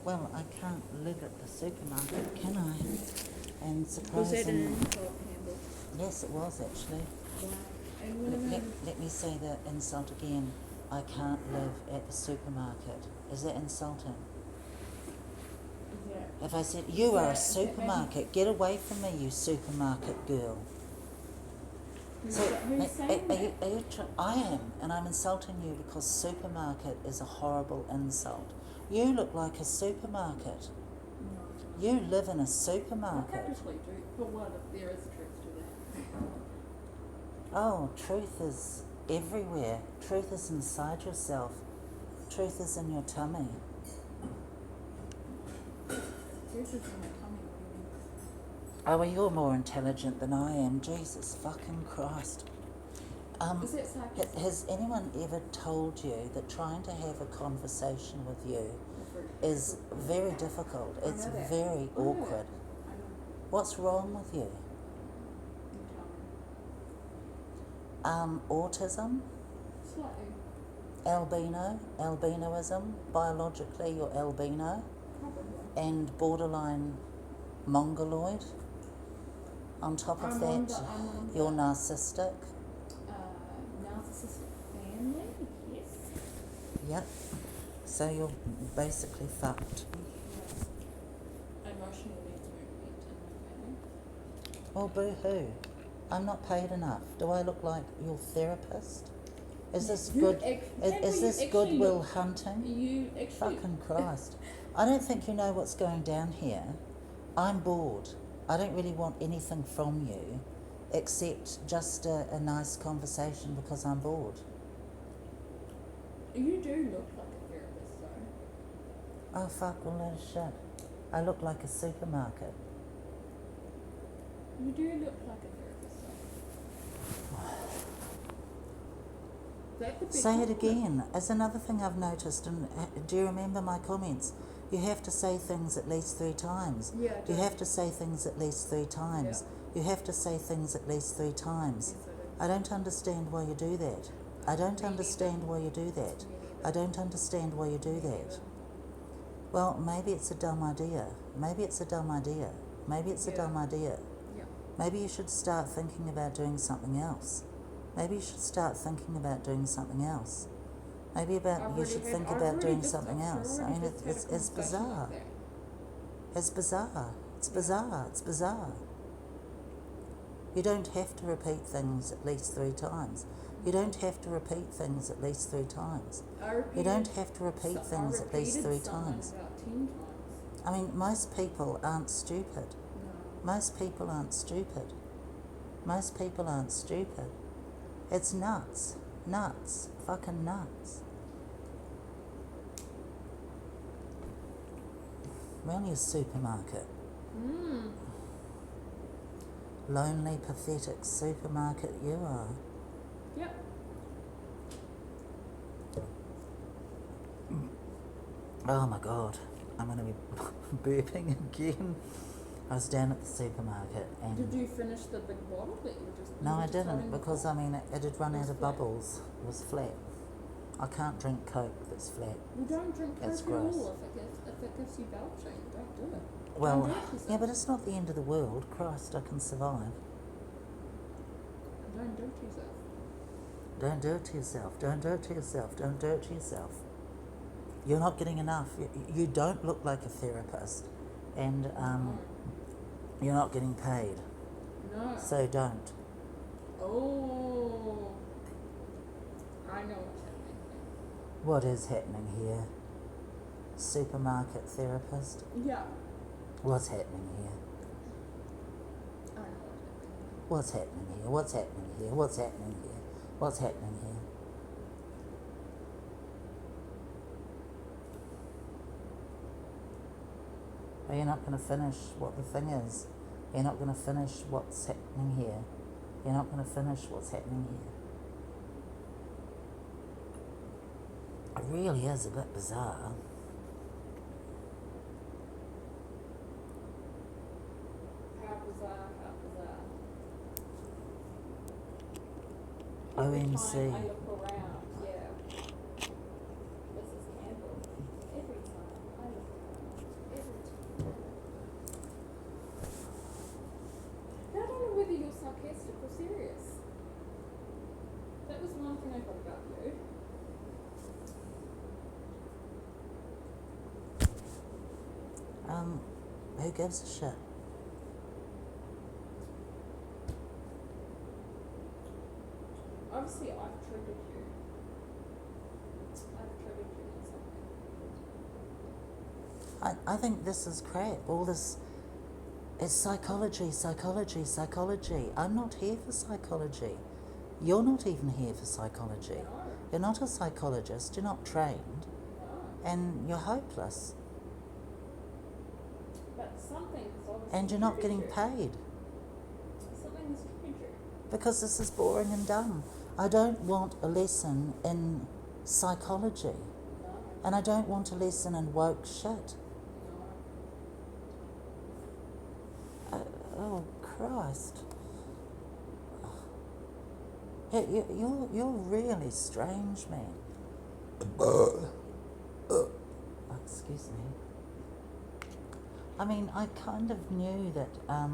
Well, I can't live at the supermarket, can I? And Was that an surprisingly, insult, Campbell? yes, it was actually. Wow. And what Let me say the insult again. I can't live at the supermarket. Is that insulting? If I said, you are a supermarket, get away from me, you supermarket girl. So, who's saying that? I am, and I'm insulting you because supermarket is a horrible insult. You look like a supermarket. No. You live in a I supermarket. practically do. For what if there is truth to that? Oh, truth is everywhere. Truth is inside yourself. Truth is in your tummy. Truth is in my tummy. Oh, well, you're more intelligent than I am. Jesus fucking Christ. Is that sarcastic? Has anyone ever told you that trying to have a conversation with you is very difficult? It's very awkward. I know. What's wrong with you? You tell me. Autism? Slightly. Albinoism, biologically you're albino, Probably. and borderline mongoloid. On top of that, you're narcissistic. Narcissistic family, yes. Yep. So you're basically fucked. Emotional needs movement in my family. Well, boo-hoo. I'm not paid enough. Do I look like your therapist? Is this You good? Campbell, Is you this actually goodwill look- hunting? You actually. Fucking Christ. I don't think you know what's going down here. I'm bored. I don't really want anything from you except just a nice conversation because I'm bored. You do look like a therapist, though. Oh, fuck all that shit. I look like a supermarket. You do look like a therapist, though. That could be Say it compliment. again. As another thing I've noticed, and do you remember my comments? You have to say things at least 3 times. Yeah, I do. You have to say things at least 3 times. You have to say things at least 3 times. Yes, I don't understand why you do that. I don't Me understand neither. why you do that. Me neither. I don't understand why you do Me that. neither. Well, maybe it's a dumb idea. Maybe it's a dumb idea. Maybe it's a Yeah. dumb idea. Yeah. Maybe you should start thinking about doing something else. Maybe you should start thinking about doing something else. Maybe you should think about doing something else. I mean, it's bizarre. It's bizarre. It's bizarre. It's bizarre. You don't have to repeat things at least 3 times. You don't have to repeat things at least 3 times. You don't have to repeat things at least 3 times. About 10 times. I mean, most people aren't stupid. No. Most people aren't stupid. Most people aren't stupid. It's nuts. Nuts. Fucking nuts. We're only a supermarket. Lonely, pathetic supermarket you are. Yep. Oh my God. I'm going to be burping again. I was down at the supermarket and... Did you finish the big bottle that you were just... No, you were I just didn't, holding the because top? I mean it had run It out was of flat. bubbles. It was flat. I can't drink Coke that's flat. Well, don't drink Coke That's at gross. all. If it gives you belching, don't do it. Well, Don't do it to yourself. yeah, but it's not the end of the world. Christ, I can survive. Don't do it to yourself. Don't do it to yourself. Don't do it to yourself. Don't do it to yourself. You're not getting enough. You don't look like a therapist, and No. you're not getting paid. No. So don't. Oh. I know what's happening. What is happening here? Supermarket therapist? Yeah. What's happening here? I know what's happening. What's happening here? What's happening here? What's happening here? What's happening here? Are you not going to finish what the thing is? You're not going to finish what's happening here. You're not going to finish what's happening here. It really is a bit bizarre. How bizarre, how bizarre. OMC. Every time I look around, yeah. This is Campbell. Every time I look around. serious. That was one thing I got about you. Who gives a shit? Obviously, I've triggered you. I've triggered you in something. I think this is crap. All this is psychology. I'm not here for psychology. You're not even here for psychology. No. You're not a psychologist, you're not trained, No. and you're hopeless. But something has obviously And you're not getting triggered you. paid. Something has triggered you. Because this is boring and dumb. I don't want a lesson in psychology. No. And I don't want a lesson in woke shit. No. Oh, Christ. You're really strange, man. Excuse me. I mean, I kind of knew that I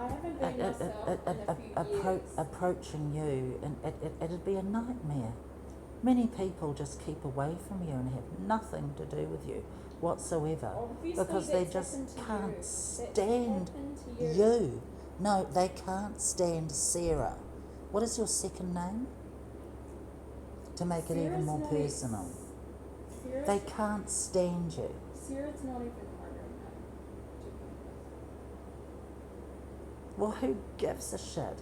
haven't been myself in a few years. approaching you, and it'd be a nightmare. Many people just keep away from you and have nothing to do with you whatsoever, Obviously because they that's just happened to can't you. That's stand happened to you. you. No, they can't stand Sarah. What is your second name? To make it even Sarah's more not personal. Sarah's, They can't stand you. Sarah's not even my real name. Well, who gives a shit?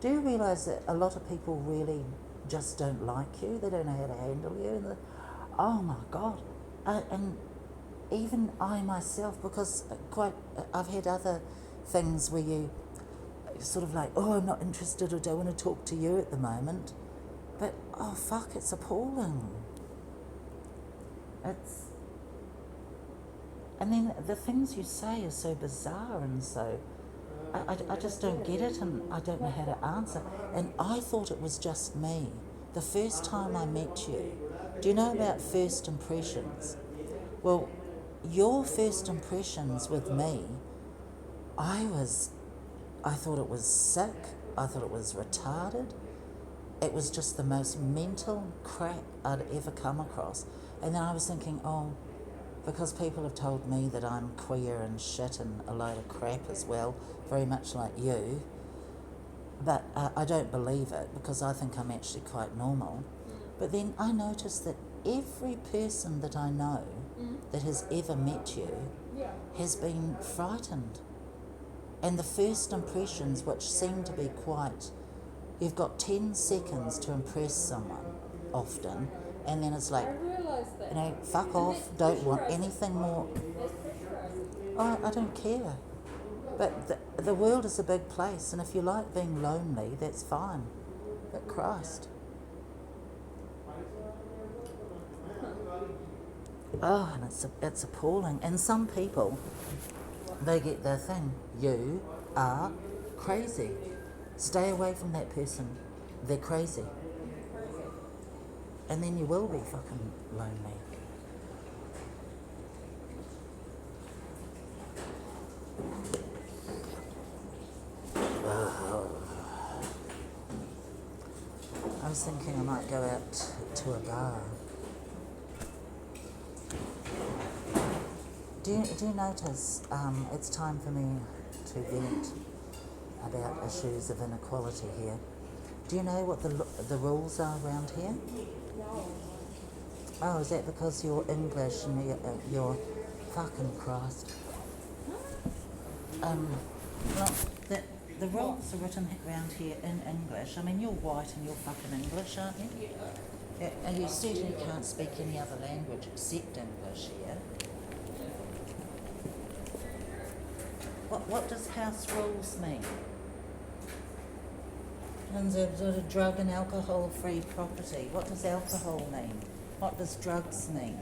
Do you realise that a lot of people really just don't like you? They don't know how to handle you. And oh my God. And even I myself, because I've had other things where you sort of like, oh, I'm not interested or don't want to talk to you at the moment. But, oh fuck, it's appalling. And then the things you say are so bizarre and so, I just don't get it, and I don't know how to answer. And I thought it was just me. The first time I met you, do you know about first impressions? Well, your first impressions with me, I thought it was sick, I thought it was retarded. It was just the most mental crap I'd ever come across. And then I was thinking, oh, because people have told me that I'm queer and shit and a load of crap as well, very much like you. But I don't believe it, because I think I'm actually quite normal. But then I noticed that every person that I know that has ever met you has been frightened. And the first impressions, which seem to be quite, you've got 10 seconds to impress someone often, and then it's like, I realised that. you know, fuck And off, that's don't want pressurising. anything more. That's pressurising. Oh, I don't care. But the world is a big place, and if you like being lonely, that's fine. But Christ. Oh, and it's appalling. And some people, they get their thing. You are crazy. Stay away from that person. They're crazy. And then you will be fucking lonely. I was thinking I might go out to a bar. Do you notice it's time for me to vent about issues of inequality here? Do you know what the rules are around here? No. Oh, is that because you're English and you're fucking Christ? Well, the rules are written around here in English. I mean, you're white and you're fucking English, aren't you? Yeah. And you certainly can't speak any other language except English here. What does house rules mean? And sort of drug and alcohol-free property. What does alcohol mean? What does drugs mean?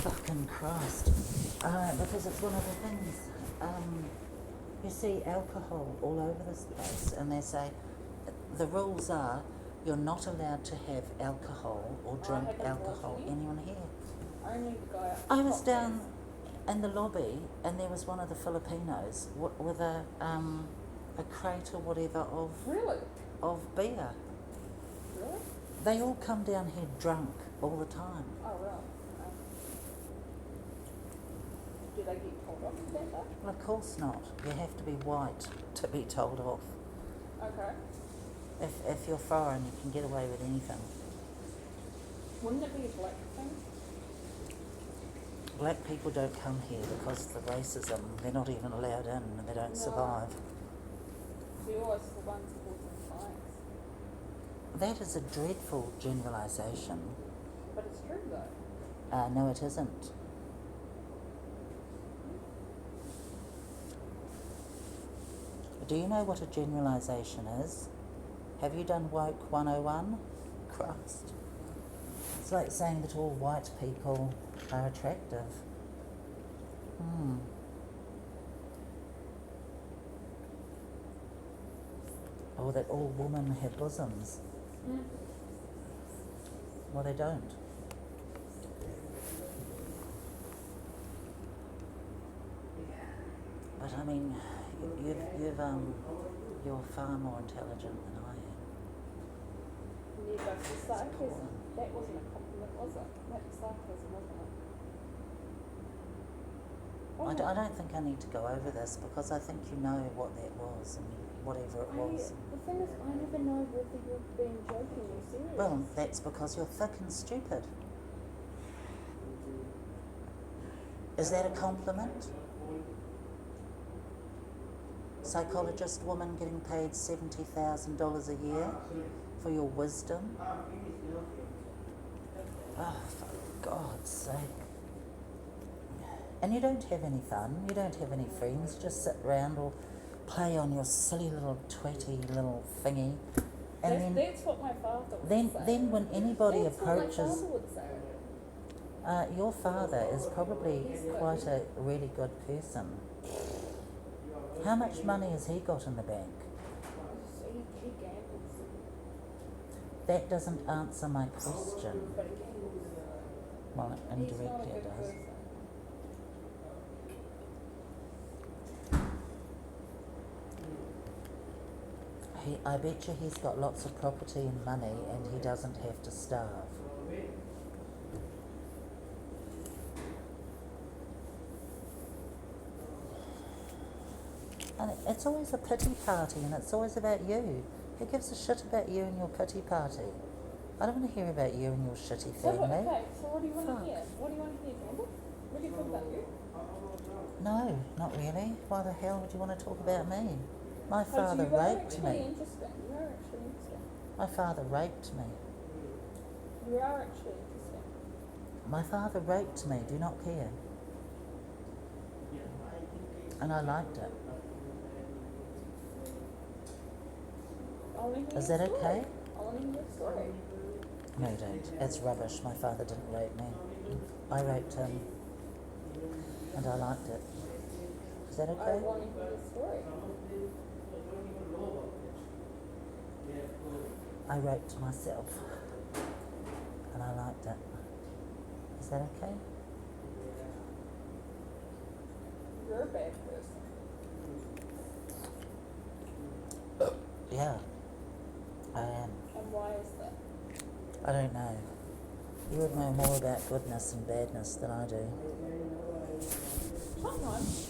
Fucking Christ. Because it's one of the things, you see alcohol all over this place, and they say the rules are you're not allowed to have alcohol or drink alcohol. Anyone here? Only the guy up I was top down, in the lobby, and there was one of the Filipinos with a crate or whatever Really? of beer. Really? They all come down here drunk all the time. Oh, really? Okay. Do they get told off for that though? Well, of course not. You have to be white to be told off. Okay. If you're foreign, you can get away with anything. Wouldn't it be a black thing? Black people don't come here because of the racism. They're not even allowed in and they don't No. survive. So you're always the ones causing fights. That is a dreadful generalisation. But it's true though. No, it isn't. Do you know what a generalisation is? Have you done Woke 101? Christ. It's like saying that all white people are attractive. Or that all women have bosoms. Mm. Well, they don't. But I mean, you're far more intelligent than I am. And you go for sarcasm. That wasn't a compliment, was it? That was sarcasm, wasn't it? I don't think I need to go over this because I think you know what that was and whatever it was. The thing is, I never know whether you're being joking or serious. Well, that's because you're thick and stupid. Is that a compliment? Psychologist woman getting paid $70,000 a year for your wisdom? Oh, for God's sake. And you don't have any fun, you don't have any friends, you just sit around or play on your silly little twatty little thingy. And that's what my father would say. then when anybody That's approaches, what my father would say. your father is probably quite a really good person. How much money has he got in the bank? So he gambles. That doesn't answer my question. But he gambles. Well, He's not a indirectly it good does. person. I bet you he's got lots of property and money and he doesn't have to starve. And it's always a pity party and it's always about you. Who gives a shit about you and your pity party? I don't want to hear about you and your shitty So family. what do you want Fuck. to hear? What do you want to hear, Campbell? What do you talk about you? No, not really. Why the hell would you want to talk about me? My Because father you are raped actually me. interesting. You are actually interesting. My father raped me. You are actually interesting. My father raped me, do not care. And I liked it. I want to hear Is your that story. okay? I want to hear your story. No, you don't. It's rubbish. My father didn't rape me. I raped him. And I liked it. Is that I okay? want to hear your story. I raped myself. And I liked it. Is that okay? You're a bad person. Yeah. I am. And why is that? I don't know. You would know more about goodness and badness than I do. Sometimes.